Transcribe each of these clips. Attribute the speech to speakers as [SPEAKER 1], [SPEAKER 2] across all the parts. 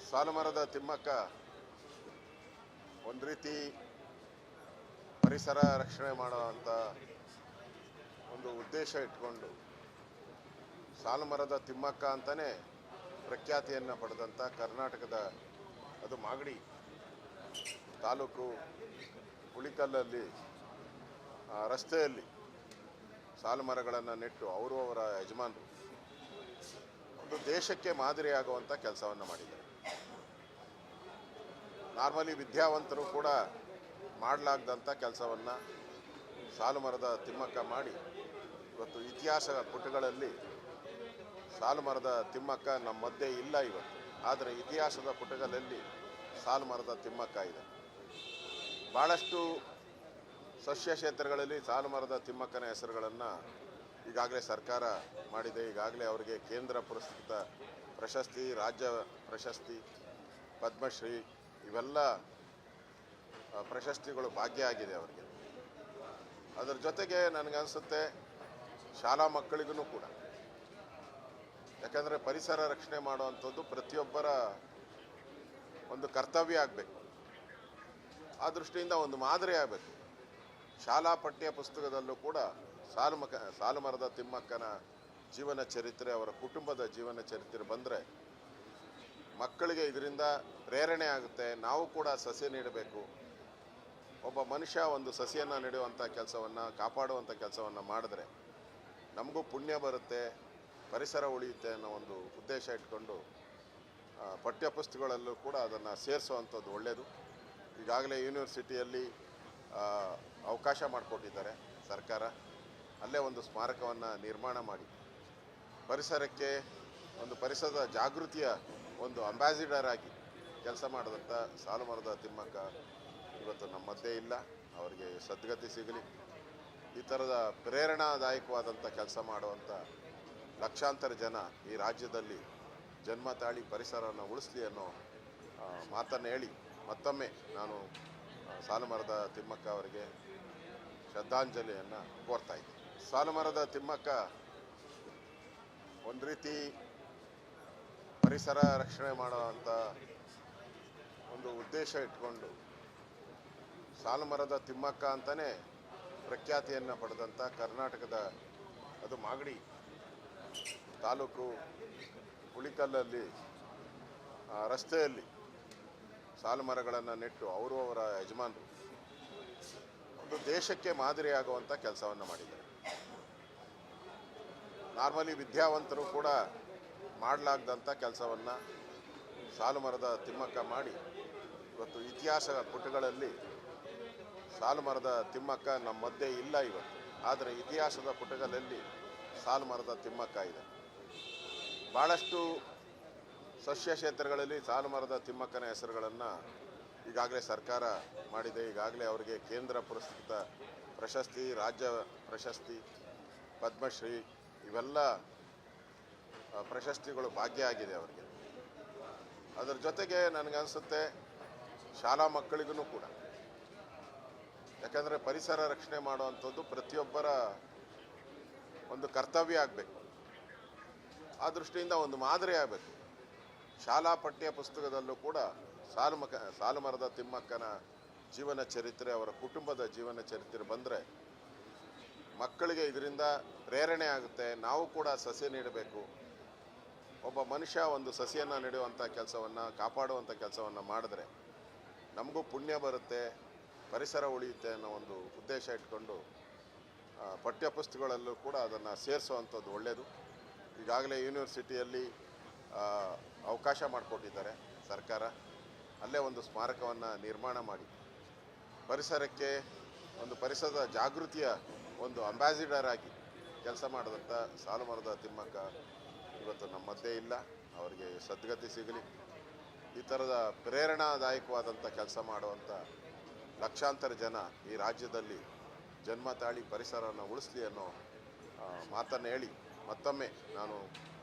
[SPEAKER 1] ಸಾಲುಮರದ ತಿಮ್ಮಕ್ಕ ಒಂದು ರೀತಿ ಪರಿಸರ ರಕ್ಷಣೆ ಮಾಡುವಂಥ ಒಂದು ಉದ್ದೇಶ ಇಟ್ಕೊಂಡು ಸಾಲುಮರದ ತಿಮ್ಮಕ್ಕ ಅಂತಲೇ ಪ್ರಖ್ಯಾತಿಯನ್ನು ಪಡೆದಂಥ ಕರ್ನಾಟಕದ ಅದು ಮಾಗಡಿ ತಾಲೂಕು ಹುಳಿಕಲ್ಲಲ್ಲಿ ರಸ್ತೆಯಲ್ಲಿ ಸಾಲುಮರಗಳನ್ನು ನೆಟ್ಟು ಅವರ ಯಜಮಾನರು ಒಂದು ದೇಶಕ್ಕೆ ಮಾದರಿಯಾಗುವಂಥ ಕೆಲಸವನ್ನು ಮಾಡಿದ್ದಾರೆ. ನಾರ್ಮಲಿ ವಿದ್ಯಾವಂತರು ಕೂಡ ಮಾಡಲಾಗದಂಥ ಕೆಲಸವನ್ನು ಸಾಲುಮರದ ತಿಮ್ಮಕ್ಕ ಮಾಡಿ ಇವತ್ತು ಇತಿಹಾಸ ಪುಟಗಳಲ್ಲಿ ಸಾಲುಮರದ ತಿಮ್ಮಕ್ಕ ನಮ್ಮ ಮಧ್ಯೆ ಇಲ್ಲ ಇವತ್ತು, ಆದರೆ ಇತಿಹಾಸದ ಪುಟಗಳಲ್ಲಿ ಸಾಲುಮರದ ತಿಮ್ಮಕ್ಕ ಇದೆ. ಭಾಳಷ್ಟು ಸಸ್ಯ ಕ್ಷೇತ್ರಗಳಲ್ಲಿ ಸಾಲುಮರದ ತಿಮ್ಮಕ್ಕನ ಹೆಸರುಗಳನ್ನು ಈಗಾಗಲೇ ಸರ್ಕಾರ ಮಾಡಿದೆ. ಈಗಾಗಲೇ ಅವರಿಗೆ ಕೇಂದ್ರ ಪುರಸ್ಕೃತ ಪ್ರಶಸ್ತಿ, ರಾಜ್ಯ ಪ್ರಶಸ್ತಿ, ಪದ್ಮಶ್ರೀ ಇವೆಲ್ಲ ಪ್ರಶಸ್ತಿಗಳು ಭಾಗ್ಯ ಆಗಿದೆ ಅವರಿಗೆ. ಅದರ ಜೊತೆಗೆ ನನಗನ್ಸುತ್ತೆ ಶಾಲಾ ಮಕ್ಕಳಿಗೂ ಕೂಡ, ಯಾಕಂದರೆ ಪರಿಸರ ರಕ್ಷಣೆ ಮಾಡುವಂಥದ್ದು ಪ್ರತಿಯೊಬ್ಬರ ಒಂದು ಕರ್ತವ್ಯ ಆಗಬೇಕು. ಆ ದೃಷ್ಟಿಯಿಂದ ಒಂದು ಮಾದರಿ ಆಗಬೇಕು. ಶಾಲಾ ಪಠ್ಯ ಪುಸ್ತಕದಲ್ಲೂ ಕೂಡ ಸಾಲುಮರದ ತಿಮ್ಮಕ್ಕನ ಜೀವನ ಚರಿತ್ರೆ, ಅವರ ಕುಟುಂಬದ ಜೀವನ ಚರಿತ್ರೆ ಬಂದರೆ ಮಕ್ಕಳಿಗೆ ಇದರಿಂದ ಪ್ರೇರಣೆ ಆಗುತ್ತೆ. ನಾವು ಕೂಡ ಸಸ್ಯ ನೀಡಬೇಕು. ಒಬ್ಬ ಮನುಷ್ಯ ಒಂದು ಸಸಿಯನ್ನು ನೆಡುವಂಥ ಕೆಲಸವನ್ನು, ಕಾಪಾಡುವಂಥ ಕೆಲಸವನ್ನು ಮಾಡಿದ್ರೆ ನಮಗೂ ಪುಣ್ಯ ಬರುತ್ತೆ, ಪರಿಸರ ಉಳಿಯುತ್ತೆ ಅನ್ನೋ ಒಂದು ಉದ್ದೇಶ ಇಟ್ಕೊಂಡು ಪಠ್ಯಪುಸ್ತಕಗಳಲ್ಲೂ ಕೂಡ ಅದನ್ನು ಸೇರಿಸುವಂಥದ್ದು ಒಳ್ಳೆಯದು. ಈಗಾಗಲೇ ಯೂನಿವರ್ಸಿಟಿಯಲ್ಲಿ ಅವಕಾಶ ಮಾಡಿಕೊಟ್ಟಿದ್ದಾರೆ ಸರ್ಕಾರ. ಅಲ್ಲೇ ಒಂದು ಸ್ಮಾರಕವನ್ನು ನಿರ್ಮಾಣ ಮಾಡಿ ಪರಿಸರಕ್ಕೆ ಒಂದು ಪರಿಸರದ ಜಾಗೃತಿಯ ಒಂದು ಅಂಬಾಸಿಡರ್ ಆಗಿ ಕೆಲಸ ಮಾಡಿದಂಥ ಸಾಲುಮರದ ತಿಮ್ಮಕ್ಕ ಇವತ್ತು ನಮ್ಮ ಮಧ್ಯೆ ಇಲ್ಲ. ಅವರಿಗೆ ಸದ್ಗತಿ ಸಿಗಲಿ. ಈ ಥರದ ಪ್ರೇರಣಾದಾಯಕವಾದಂಥ ಕೆಲಸ ಮಾಡುವಂಥ ಲಕ್ಷಾಂತರ ಜನ ಈ ರಾಜ್ಯದಲ್ಲಿ ಜನ್ಮ ತಾಳಿ ಪರಿಸರವನ್ನು ಉಳಿಸಲಿ ಅನ್ನೋ ಮಾತನ್ನು ಹೇಳಿ ಮತ್ತೊಮ್ಮೆ ನಾನು ಸಾಲುಮರದ ತಿಮ್ಮಕ್ಕ ಅವರಿಗೆ ಶ್ರದ್ಧಾಂಜಲಿಯನ್ನು ಕೋರ್ತಾ ಇದ್ದೀನಿ. ಸಾಲುಮರದ ತಿಮ್ಮಕ್ಕ ಒಂದು ರೀತಿ ಪರಿಸರ ರಕ್ಷಣೆ ಮಾಡುವಂಥ ಒಂದು ಉದ್ದೇಶ ಇಟ್ಕೊಂಡು ಸಾಲುಮರದ ತಿಮ್ಮಕ್ಕ ಅಂತಲೇ ಪ್ರಖ್ಯಾತಿಯನ್ನು ಪಡೆದಂಥ ಕರ್ನಾಟಕದ ಅದು ಮಾಗಡಿ ತಾಲೂಕು ಹುಳಿಕಲ್ಲಲ್ಲಿ ರಸ್ತೆಯಲ್ಲಿ ಸಾಲುಮರಗಳನ್ನು ನೆಟ್ಟು ಅವರ ಯಜಮಾನರು ಒಂದು ದೇಶಕ್ಕೆ ಮಾದರಿಯಾಗುವಂಥ ಕೆಲಸವನ್ನು ಮಾಡಿದ್ದಾರೆ. ನಾರ್ಮಲಿ ವಿದ್ಯಾವಂತರು ಕೂಡ ಮಾಡಲಾಗದಂಥ ಕೆಲಸವನ್ನು ಸಾಲುಮರದ ತಿಮ್ಮಕ್ಕ ಮಾಡಿ ಇವತ್ತು ಇತಿಹಾಸ ಪುಟಗಳಲ್ಲಿ ಸಾಲುಮರದ ತಿಮ್ಮಕ್ಕ ನಮ್ಮ ಮಧ್ಯೆ ಇಲ್ಲ ಇವತ್ತು, ಆದರೆ ಇತಿಹಾಸದ ಪುಟಗಳಲ್ಲಿ ಸಾಲುಮರದ ತಿಮ್ಮಕ್ಕ ಇದೆ. ಭಾಳಷ್ಟು ಸಸ್ಯ ಕ್ಷೇತ್ರಗಳಲ್ಲಿ ಸಾಲುಮರದ ತಿಮ್ಮಕ್ಕನ ಹೆಸರುಗಳನ್ನು ಈಗಾಗಲೇ ಸರ್ಕಾರ ಮಾಡಿದೆ. ಈಗಾಗಲೇ ಅವರಿಗೆ ಕೇಂದ್ರ ಪುರಸ್ಕೃತ ಪ್ರಶಸ್ತಿ, ರಾಜ್ಯ ಪ್ರಶಸ್ತಿ, ಪದ್ಮಶ್ರೀ ಇವೆಲ್ಲ ಪ್ರಶಸ್ತಿಗಳು ಭಾಗ್ಯ ಆಗಿದೆ ಅವರಿಗೆ. ಅದರ ಜೊತೆಗೆ ನನಗನ್ಸುತ್ತೆ ಶಾಲಾ ಮಕ್ಕಳಿಗೂ ಕೂಡ, ಯಾಕಂದರೆ ಪರಿಸರ ರಕ್ಷಣೆ ಮಾಡುವಂಥದ್ದು ಪ್ರತಿಯೊಬ್ಬರ ಒಂದು ಕರ್ತವ್ಯ ಆಗಬೇಕು. ಆ ದೃಷ್ಟಿಯಿಂದ ಒಂದು ಮಾದರಿ ಆಗಬೇಕು. ಶಾಲಾ ಪಠ್ಯ ಪುಸ್ತಕದಲ್ಲೂ ಕೂಡ ಸಾಲುಮರದ ತಿಮ್ಮಕ್ಕನ ಜೀವನ ಚರಿತ್ರೆ, ಅವರ ಕುಟುಂಬದ ಜೀವನ ಚರಿತ್ರೆ ಬಂದರೆ ಮಕ್ಕಳಿಗೆ ಇದರಿಂದ ಪ್ರೇರಣೆ ಆಗುತ್ತೆ. ನಾವು ಕೂಡ ಸಸ್ಯ ನೀಡಬೇಕು. ಒಬ್ಬ ಮನುಷ್ಯ ಒಂದು ಸಸಿಯನ್ನು ನೆಡುವಂಥ ಕೆಲಸವನ್ನು, ಕಾಪಾಡುವಂಥ ಕೆಲಸವನ್ನು ಮಾಡಿದ್ರೆ ನಮಗೂ ಪುಣ್ಯ ಬರುತ್ತೆ, ಪರಿಸರ ಉಳಿಯುತ್ತೆ ಅನ್ನೋ ಒಂದು ಉದ್ದೇಶ ಇಟ್ಕೊಂಡು ಪಠ್ಯಪುಸ್ತಕಗಳಲ್ಲೂ ಕೂಡ ಅದನ್ನು ಸೇರಿಸುವಂಥದ್ದು ಒಳ್ಳೆಯದು. ಈಗಾಗಲೇ ಯೂನಿವರ್ಸಿಟಿಯಲ್ಲಿ ಅವಕಾಶ ಮಾಡಿಕೊಟ್ಟಿದ್ದಾರೆ ಸರ್ಕಾರ. ಅಲ್ಲೇ ಒಂದು ಸ್ಮಾರಕವನ್ನು ನಿರ್ಮಾಣ ಮಾಡಿ ಪರಿಸರಕ್ಕೆ ಒಂದು ಪರಿಸರದ ಜಾಗೃತಿಯ ಒಂದು ಅಂಬಾಸಿಡರ್ ಆಗಿ ಕೆಲಸ ಮಾಡಿದಂಥ ಸಾಲುಮರದ ತಿಮ್ಮಕ್ಕ ಇವತ್ತು ನಮ್ಮ ಮಧ್ಯೆ ಇಲ್ಲ. ಅವರಿಗೆ ಸದ್ಗತಿ ಸಿಗಲಿ. ಈ ಥರದ ಪ್ರೇರಣಾದಾಯಕವಾದಂಥ ಕೆಲಸ ಮಾಡುವಂಥ ಲಕ್ಷಾಂತರ ಜನ ಈ ರಾಜ್ಯದಲ್ಲಿ ಜನ್ಮ ತಾಳಿ ಪರಿಸರವನ್ನು ಉಳಿಸಲಿ ಅನ್ನೋ ಮಾತನ್ನು ಹೇಳಿ ಮತ್ತೊಮ್ಮೆ ನಾನು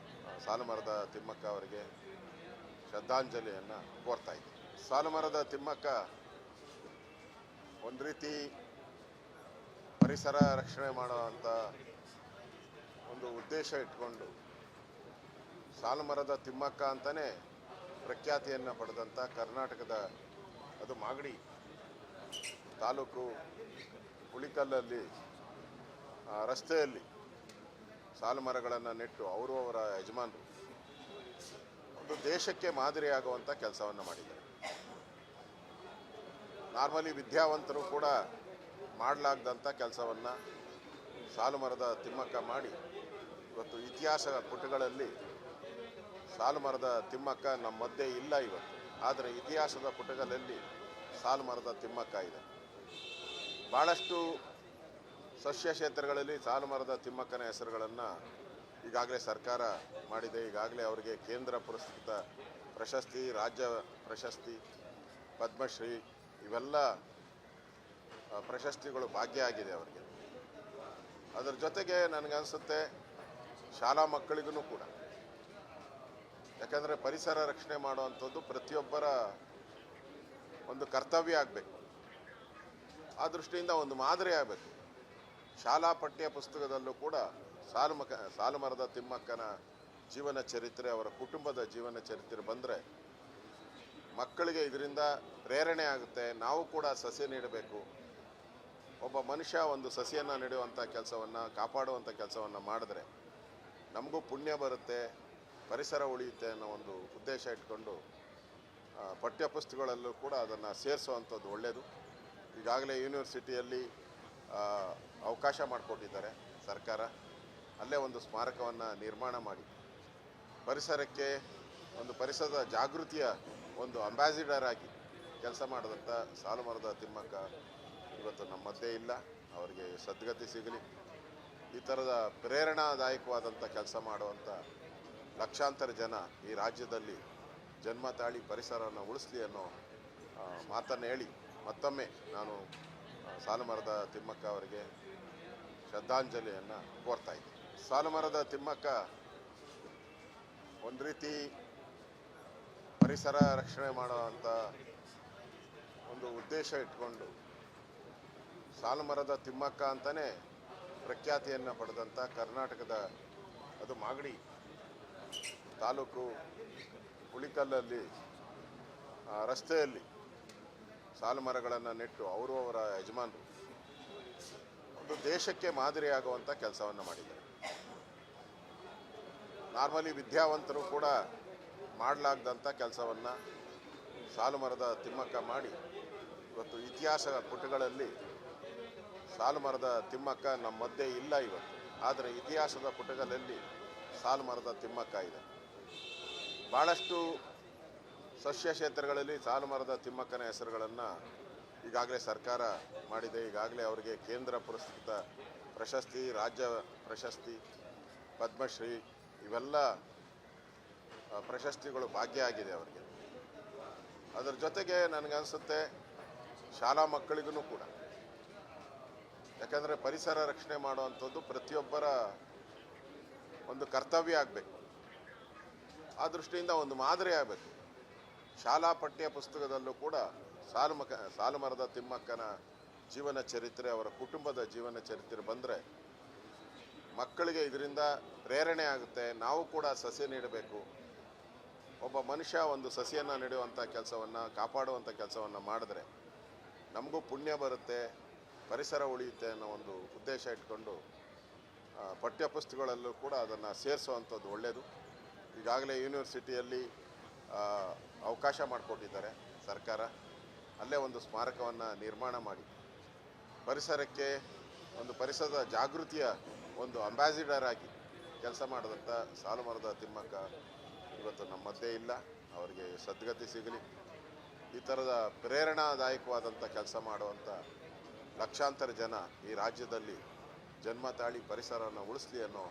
[SPEAKER 1] ಸಾಲುಮರದ ತಿಮ್ಮಕ್ಕ ಅವರಿಗೆ ಶ್ರದ್ಧಾಂಜಲಿಯನ್ನು ಕೋರ್ತಾ ಇದ್ದೀನಿ. ಸಾಲುಮರದ ತಿಮ್ಮಕ್ಕ ಒಂದು ರೀತಿ ಪರಿಸರ ರಕ್ಷಣೆ ಮಾಡುವಂಥ ಒಂದು ಉದ್ದೇಶ ಇಟ್ಕೊಂಡು ಸಾಲುಮರದ ತಿಮ್ಮಕ್ಕ ಅಂತಲೇ ಪ್ರಖ್ಯಾತಿಯನ್ನು ಪಡೆದಂಥ ಕರ್ನಾಟಕದ ಅದು ಮಾಗಡಿ ತಾಲೂಕು ಹುಳಿಕಲ್ಲಲ್ಲಿ ರಸ್ತೆಯಲ್ಲಿ ಸಾಲು ಮರಗಳನ್ನು ನೆಟ್ಟು ಅವರು ಅವರ ಯಜಮಾನರು ಒಂದು ದೇಶಕ್ಕೆ ಮಾದರಿಯಾಗುವಂಥ ಕೆಲಸವನ್ನು ಮಾಡಿದ್ದಾರೆ. ನಾರ್ಮಲಿ ವಿದ್ಯಾವಂತರು ಕೂಡ ಮಾಡಲಾಗದಂಥ ಕೆಲಸವನ್ನು ಸಾಲು ಮರದ ತಿಮ್ಮಕ್ಕ ಮಾಡಿ ಇವತ್ತು ಇತಿಹಾಸ ಪುಟಗಳಲ್ಲಿ ಸಾಲು ಮರದ ತಿಮ್ಮಕ್ಕ ನಮ್ಮ ಮಧ್ಯೆ ಇಲ್ಲ ಇವತ್ತು. ಆದರೆ ಇತಿಹಾಸದ ಪುಟಗಳಲ್ಲಿ ಸಾಲು ಮರದ ತಿಮ್ಮಕ್ಕ ಇದೆ. ಭಾಳಷ್ಟು ಸಸ್ಯ ಕ್ಷೇತ್ರಗಳಲ್ಲಿ ಸಾಲು ಮರದ ತಿಮ್ಮಕ್ಕನ ಹೆಸರುಗಳನ್ನು ಈಗಾಗಲೇ ಸರ್ಕಾರ ಮಾಡಿದೆ. ಈಗಾಗಲೇ ಅವರಿಗೆ ಕೇಂದ್ರ ಪುರಸ್ಕೃತ ಪ್ರಶಸ್ತಿ, ರಾಜ್ಯ ಪ್ರಶಸ್ತಿ, ಪದ್ಮಶ್ರೀ ಇವೆಲ್ಲ ಪ್ರಶಸ್ತಿಗಳು ಭಾಗ್ಯ ಆಗಿದೆ ಅವರಿಗೆ. ಅದರ ಜೊತೆಗೆ ನನಗನ್ಸುತ್ತೆ ಶಾಲಾ ಮಕ್ಕಳಿಗೂ ಕೂಡ, ಯಾಕಂದರೆ ಪರಿಸರ ರಕ್ಷಣೆ ಮಾಡುವಂಥದ್ದು ಪ್ರತಿಯೊಬ್ಬರ ಒಂದು ಕರ್ತವ್ಯ ಆಗಬೇಕು. ಆ ದೃಷ್ಟಿಯಿಂದ ಒಂದು ಮಾದರಿ ಆಗಬೇಕು. ಶಾಲಾ ಪಠ್ಯ ಪುಸ್ತಕದಲ್ಲೂ ಕೂಡ ಸಾಲು ಮರದ ತಿಮ್ಮಕ್ಕನ ಜೀವನ ಚರಿತ್ರೆ, ಅವರ ಕುಟುಂಬದ ಜೀವನ ಚರಿತ್ರೆ ಬಂದರೆ ಮಕ್ಕಳಿಗೆ ಇದರಿಂದ ಪ್ರೇರಣೆ ಆಗುತ್ತೆ. ನಾವು ಕೂಡ ಸಸ್ಯ ನೀಡಬೇಕು. ಒಬ್ಬ ಮನುಷ್ಯ ಒಂದು ಸಸಿಯನ್ನು ನೆಡುವಂಥ ಕೆಲಸವನ್ನು, ಕಾಪಾಡುವಂಥ ಕೆಲಸವನ್ನು ಮಾಡಿದ್ರೆ ನಮಗೂ ಪುಣ್ಯ ಬರುತ್ತೆ, ಪರಿಸರ ಉಳಿಯುತ್ತೆ ಅನ್ನೋ ಒಂದು ಉದ್ದೇಶ ಇಟ್ಕೊಂಡು ಪಠ್ಯಪುಸ್ತಕಗಳಲ್ಲೂ ಕೂಡ ಅದನ್ನು ಸೇರಿಸುವಂಥದ್ದು ಒಳ್ಳೆಯದು. ಈಗಾಗಲೇ ಯೂನಿವರ್ಸಿಟಿಯಲ್ಲಿ ಅವಕಾಶ ಮಾಡಿಕೊಟ್ಟಿದ್ದಾರೆ ಸರ್ಕಾರ. ಅಲ್ಲೇ ಒಂದು ಸ್ಮಾರಕವನ್ನು ನಿರ್ಮಾಣ ಮಾಡಿ ಪರಿಸರಕ್ಕೆ ಒಂದು ಪರಿಸರದ ಜಾಗೃತಿಯ ಒಂದು ಅಂಬಾಸಿಡರ್ ಆಗಿ ಕೆಲಸ ಮಾಡಿದಂಥ ಸಾಲು ಮರದ ತಿಮ್ಮಕ್ಕ ಇವತ್ತು ನಮ್ಮ ಮಧ್ಯೆ ಇಲ್ಲ. ಅವರಿಗೆ ಸದ್ಗತಿ ಸಿಗಲಿ. ಈ ಥರದ ಪ್ರೇರಣಾದಾಯಕವಾದಂಥ ಕೆಲಸ ಮಾಡುವಂಥ ಲಕ್ಷಾಂತರ ಜನ ಈ ರಾಜ್ಯದಲ್ಲಿ ಜನ್ಮ ತಾಳಿ ಪರಿಸರವನ್ನು ಉಳಿಸಲಿ ಅನ್ನೋ ಮಾತನ್ನು ಹೇಳಿ ಮತ್ತೊಮ್ಮೆ ನಾನು ಸಾಲು ಮರದ ತಿಮ್ಮಕ್ಕ ಅವರಿಗೆ ಶ್ರದ್ಧಾಂಜಲಿಯನ್ನು ಕೋರ್ತಾ ಇದ್ದೀನಿ. ಸಾಲು ಮರದ ತಿಮ್ಮಕ್ಕ ಒಂದು ರೀತಿ ಪರಿಸರ ರಕ್ಷಣೆ ಮಾಡುವಂಥ ಒಂದು ಉದ್ದೇಶ ಇಟ್ಕೊಂಡು ಸಾಲು ಮರದ ತಿಮ್ಮಕ್ಕ ಅಂತಲೇ ಪ್ರಖ್ಯಾತಿಯನ್ನು ಪಡೆದಂಥ ಕರ್ನಾಟಕದ ಅದು ಮಾಗಡಿ ತಾಲೂಕು ಹುಳಿಕಲ್ಲಲ್ಲಿ ರಸ್ತೆಯಲ್ಲಿ ಸಾಲು ಮರಗಳನ್ನು ನೆಟ್ಟು ಅವರು ಅವರ ಯಜಮಾನರು ಒಂದು ದೇಶಕ್ಕೆ ಮಾದರಿಯಾಗುವಂಥ ಕೆಲಸವನ್ನು ಮಾಡಿದ್ದಾರೆ. ನಾರ್ಮಲಿ ವಿದ್ಯಾವಂತರು ಕೂಡ ಮಾಡಲಾಗದಂಥ ಕೆಲಸವನ್ನು ಸಾಲು ಮರದ ತಿಮ್ಮಕ್ಕ ಮಾಡಿ ಇವತ್ತು ಇತಿಹಾಸ ಪುಟಗಳಲ್ಲಿ ಸಾಲು ಮರದ ತಿಮ್ಮಕ್ಕ ನಮ್ಮ ಮಧ್ಯೆ ಇಲ್ಲ ಇವತ್ತು. ಆದರೆ ಇತಿಹಾಸದ ಪುಟಗಳಲ್ಲಿ ಸಾಲು ಮರದ ತಿಮ್ಮಕ್ಕ ಇದೆ. ಭಾಳಷ್ಟು ಸಸ್ಯ ಕ್ಷೇತ್ರಗಳಲ್ಲಿ ಸಾಲು ಮರದ ತಿಮ್ಮಕ್ಕನ ಹೆಸರುಗಳನ್ನು ಈಗಾಗಲೇ ಸರ್ಕಾರ ಮಾಡಿದೆ. ಈಗಾಗಲೇ ಅವರಿಗೆ ಕೇಂದ್ರ ಪುರಸ್ಕೃತ ಪ್ರಶಸ್ತಿ, ರಾಜ್ಯ ಪ್ರಶಸ್ತಿ, ಪದ್ಮಶ್ರೀ ಇವೆಲ್ಲ ಪ್ರಶಸ್ತಿಗಳು ಭಾಗ್ಯ ಆಗಿದೆ ಅವರಿಗೆ. ಅದರ ಜೊತೆಗೆ ನನಗನ್ಸುತ್ತೆ ಶಾಲಾ ಮಕ್ಕಳಿಗೂ ಕೂಡ, ಯಾಕಂದರೆ ಪರಿಸರ ರಕ್ಷಣೆ ಮಾಡುವಂಥದ್ದು ಪ್ರತಿಯೊಬ್ಬರ ಒಂದು ಕರ್ತವ್ಯ ಆಗಬೇಕು. ಆ ದೃಷ್ಟಿಯಿಂದ ಒಂದು ಮಾದರಿ ಆಗಬೇಕು. ಶಾಲಾ ಪಠ್ಯ ಪುಸ್ತಕದಲ್ಲೂ ಕೂಡ ಸಾಲು ಮರದ ತಿಮ್ಮಕ್ಕನ ಜೀವನ ಚರಿತ್ರೆ, ಅವರ ಕುಟುಂಬದ ಜೀವನ ಚರಿತ್ರೆ ಬಂದರೆ ಮಕ್ಕಳಿಗೆ ಇದರಿಂದ ಪ್ರೇರಣೆ ಆಗುತ್ತೆ. ನಾವು ಕೂಡ ಸಸ್ಯ ನೀಡಬೇಕು. ಒಬ್ಬ ಮನುಷ್ಯ ಒಂದು ಸಸಿಯನ್ನು ನೆಡುವಂಥ ಕೆಲಸವನ್ನು, ಕಾಪಾಡುವಂಥ ಕೆಲಸವನ್ನು ಮಾಡಿದ್ರೆ ನಮಗೂ ಪುಣ್ಯ ಬರುತ್ತೆ, ಪರಿಸರ ಉಳಿಯುತ್ತೆ ಅನ್ನೋ ಒಂದು ಉದ್ದೇಶ ಇಟ್ಕೊಂಡು ಪಠ್ಯಪುಸ್ತಕಗಳಲ್ಲೂ ಕೂಡ ಅದನ್ನು ಸೇರಿಸುವಂಥದ್ದು ಒಳ್ಳೆಯದು. ಈಗಾಗಲೇ ಯೂನಿವರ್ಸಿಟಿಯಲ್ಲಿ ಅವಕಾಶ ಮಾಡಿಕೊಟ್ಟಿದ್ದಾರೆ ಸರ್ಕಾರ. ಅಲ್ಲೇ ಒಂದು ಸ್ಮಾರಕವನ್ನು ನಿರ್ಮಾಣ ಮಾಡಿ ಪರಿಸರಕ್ಕೆ ಒಂದು ಪರಿಸರದ ಜಾಗೃತಿಯ ಒಂದು ಅಂಬಾಸಿಡರ್ ಆಗಿ ಕೆಲಸ ಮಾಡಿದಂಥ ಸಾಲು ಮರದ ತಿಮ್ಮಕ್ಕ ಇವತ್ತು ನಮ್ಮ ಮಧ್ಯೆ ಇಲ್ಲ. ಅವರಿಗೆ ಸದ್ಗತಿ ಸಿಗಲಿ. ಈ ಥರದ ಪ್ರೇರಣಾದಾಯಕವಾದಂಥ ಕೆಲಸ ಮಾಡುವಂಥ ಲಕ್ಷಾಂತರ ಜನ ಈ ರಾಜ್ಯದಲ್ಲಿ ಜನ್ಮ ತಾಳಿ ಪರಿಸರವನ್ನು ಉಳಿಸಲಿ ಅನ್ನೋ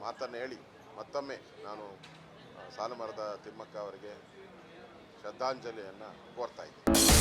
[SPEAKER 1] ಮಾತನ್ನು ಹೇಳಿ ಮತ್ತೊಮ್ಮೆ ನಾನು ಸಾಲು ಮರದ ತಿಮ್ಮಕ್ಕ ಅವರಿಗೆ ಶ್ರದ್ಧಾಂಜಲಿಯನ್ನು ಕೋರ್ತಾ ಇದ್ದೀನಿ.